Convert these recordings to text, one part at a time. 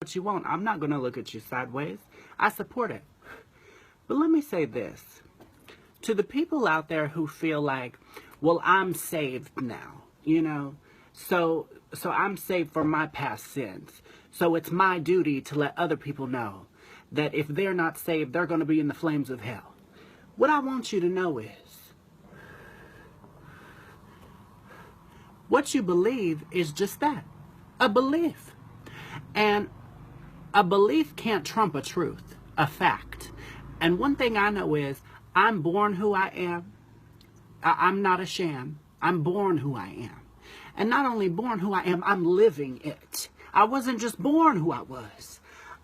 what you want. I'm not going to look at you sideways. I support it. But let me say this. To the people out there who feel like, well, I'm saved now, you know, so I'm saved from my past sins. So it's my duty to let other people know that if they're not saved, they're going to be in the flames of hell. What I want you to know is, what you believe is just that, a belief. And a belief can't trump a truth, a fact. And one thing I know is, I'm born who I am. I'm not a sham. I'm born who I am. And not only born who I am, I'm living it. I wasn't just born who I was.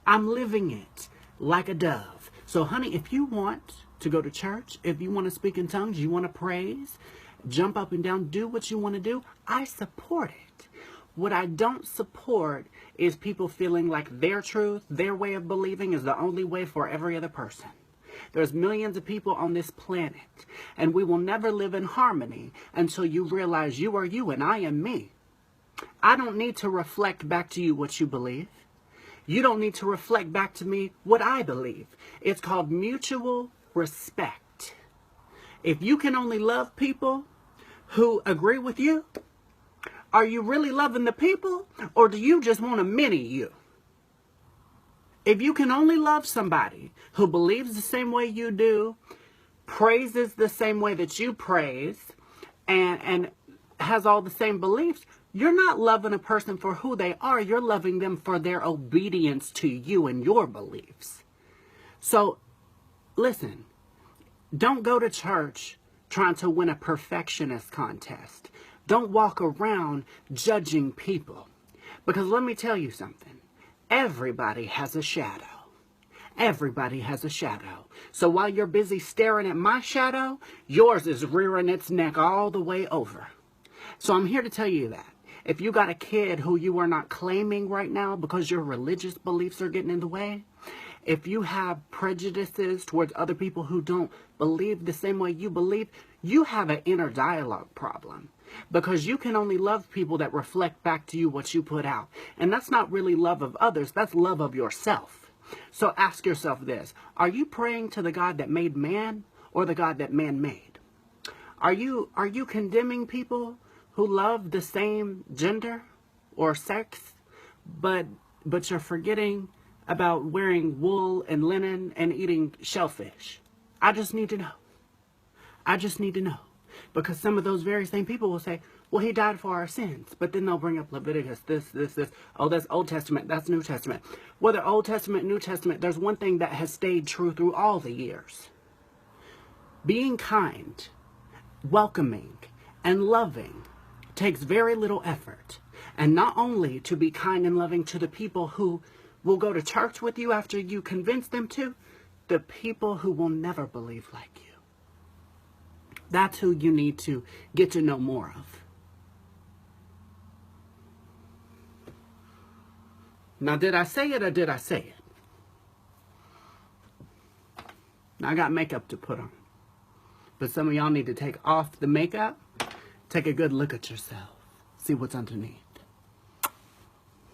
I'm living it like a dove. So honey, if you want to go to church, if you want to speak in tongues, you want to praise, jump up and down, do what you want to do, I support it. What I don't support is people feeling like their truth, their way of believing is the only way for every other person. There's millions of people on this planet, and we will never live in harmony until you realize you are you and I am me. I don't need to reflect back to you what you believe. You don't need to reflect back to me what I believe. It's called mutual respect. If you can only love people who agree with you, are you really loving the people, or do you just want a mini you? If you can only love somebody who believes the same way you do, praises the same way that you praise, and has all the same beliefs, you're not loving a person for who they are. You're loving them for their obedience to you and your beliefs. So, listen, don't go to church trying to win a perfectionist contest. Don't walk around judging people. Because let me tell you something. Everybody has a shadow. Everybody has a shadow. So while you're busy staring at my shadow, yours is rearing its neck all the way over. So I'm here to tell you that. If you got a kid who you are not claiming right now because your religious beliefs are getting in the way, if you have prejudices towards other people who don't believe the same way you believe, you have an inner dialogue problem. Because you can only love people that reflect back to you what you put out. And that's not really love of others, that's love of yourself. So ask yourself this, are you praying to the God that made man or the God that man made? Are you condemning people who love the same gender or sex, but you're forgetting about wearing wool and linen and eating shellfish? I just need to know. I just need to know. Because some of those very same people will say, well, he died for our sins. But then they'll bring up Leviticus, this. Oh, that's Old Testament. That's New Testament. Whether Old Testament, New Testament, there's one thing that has stayed true through all the years. Being kind, welcoming, and loving takes very little effort. And not only to be kind and loving to the people who will go to church with you after you convince them to, the people who will never believe like you. That's who you need to get to know more of. Now, did I say it or did I say it? Now, I got makeup to put on. But some of y'all need to take off the makeup. Take a good look at yourself. See what's underneath.